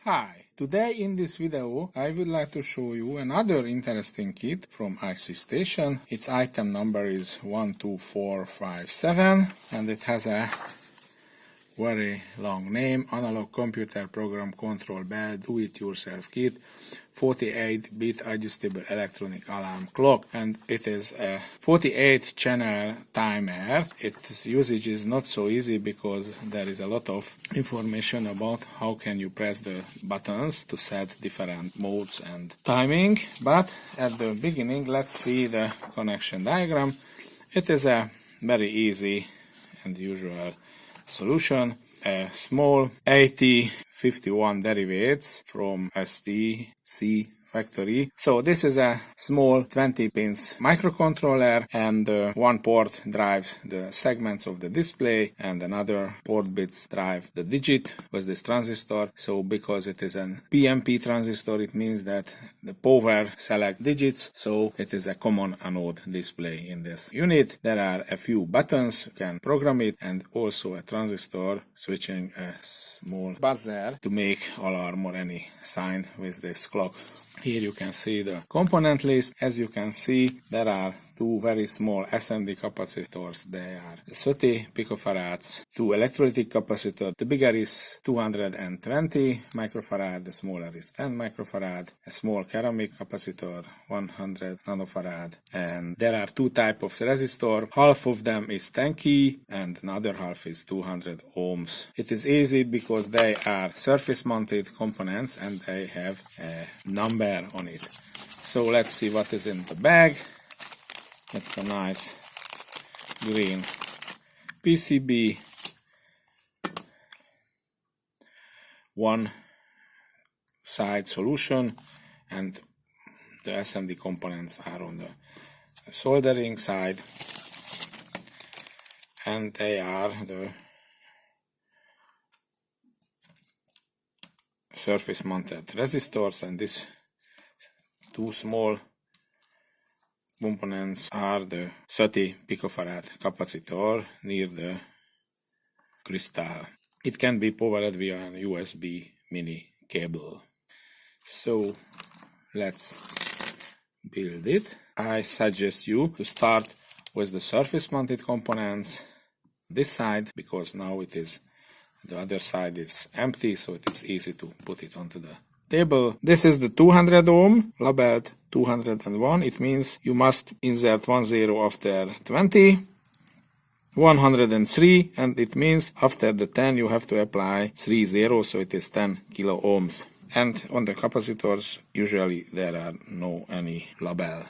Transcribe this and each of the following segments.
Hi, today in this video I would like to show you another interesting kit from ICStation. Its item number is 12457 and it has a very long name, Analog Computer Program Control Bell Do-It-Yourself Kit, 48-bit adjustable electronic alarm clock, and it is a 48-channel timer. Its usage is not so easy because there is a lot of information about how can you press the buttons to set different modes and timing, but at the beginning let's see the connection diagram. It is a very easy and usual solution. A small 8051 derivates from STC factory. So this is a small 20 pins microcontroller, and one port drives the segments of the display and another port bits drive the digit with this transistor. So because it is an PNP transistor, it means that the power select digits, so it is a common anode display in this unit. There are a few buttons, you can program it, and also a transistor switching a small buzzer to make alarm or any sign with this clock. Here you can see the component list. As you can see, there are two very small SMD capacitors. They are 30 picofarads, two electrolytic capacitors. The bigger is 220 microfarad, the smaller is 10 microfarad, a small ceramic capacitor, 100 nanofarad, and there are two types of resistor. Half of them is 10 key and another half is 200 ohms. It is easy because they are surface mounted components and they have a number on it. So let's see what is in the bag. It's a nice green PCB, one side solution, and the SMD components are on the soldering side, and they are the surface mounted resistors, and these two small components are the 30 picofarad capacitor near the crystal. It can be powered via a USB mini cable. So let's build it. I suggest you to start with the surface mounted components this side, because now the other side is empty, so it is easy to put it onto the table. This is the 200 ohm, labeled 201. It means you must insert 10 after 20, 103, and it means after the 10 you have to apply 30, so it is 10 kilo ohms. And on the capacitors usually there are no any label.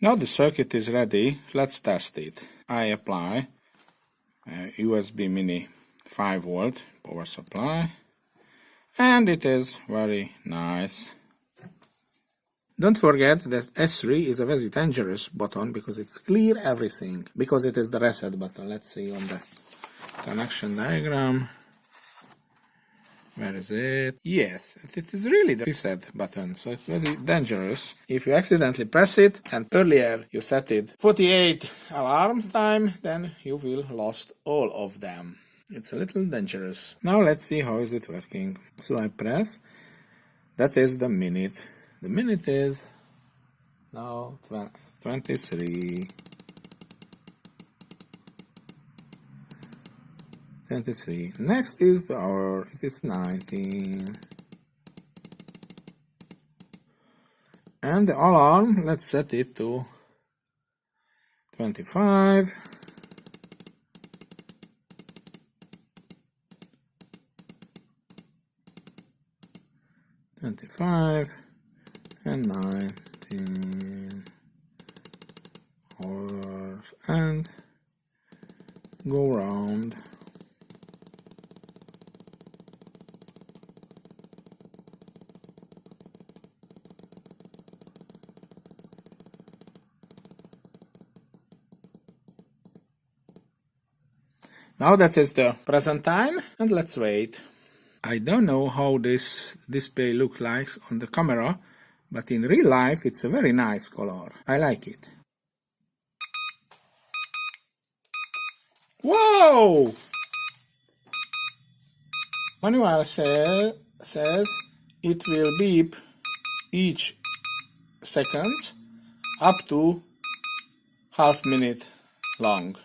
Now the circuit is ready. Let's test it. I apply a USB mini 5 volt power supply, and it is very nice. Don't forget that S3 is a very dangerous button because it's clear everything, because it is the reset button. Let's see on the connection diagram. Where is it? Yes, it is really the reset button, so it's very dangerous. If you accidentally press it and earlier you set it 48 alarm time, then you will lost all of them. It's a little dangerous. Now let's see how is it working. So I press, that is the minute. The minute is now 23. 23. Next is the hour, it is 19. And the alarm, let's set it to 25. And 19 hours, and go round. Now that is the present time, and let's wait. I don't know how this display looks like on the camera, but in real life it's a very nice color. I like it. Whoa! Manual says it will beep each seconds up to half minute long.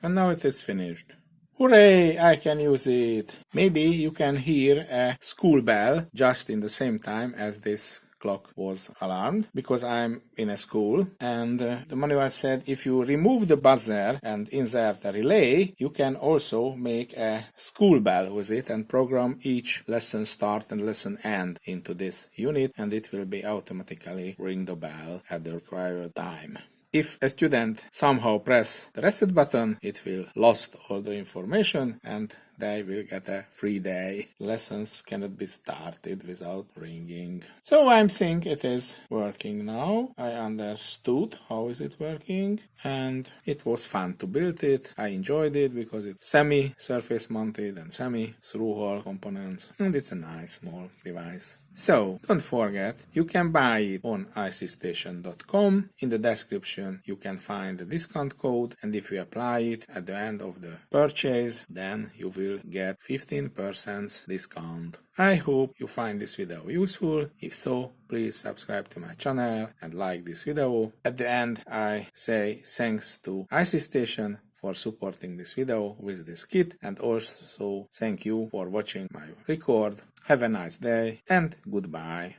And now it is finished. Hooray! I can use it. Maybe you can hear a school bell just in the same time as this clock was alarmed, because I'm in a school, and the manual said if you remove the buzzer and insert a relay, you can also make a school bell with it and program each lesson start and lesson end into this unit, and it will be automatically ring the bell at the required time. If a student somehow press the reset button, it will lost all the information and they will get a free day. Lessons cannot be started without ringing. So I'm thinking it is working now. I understood how is it working, and it was fun to build it. I enjoyed it because it's semi-surface mounted and semi-through-hole components, and it's a nice small device. So, don't forget, you can buy it on ICStation.com. In the description you can find the discount code, and if you apply it at the end of the purchase, then you will get 15% discount. I hope you find this video useful. If so, please subscribe to my channel and like this video. At the end, I say thanks to ICStation for supporting this video with this kit, and also thank you for watching my record. Have a nice day and goodbye.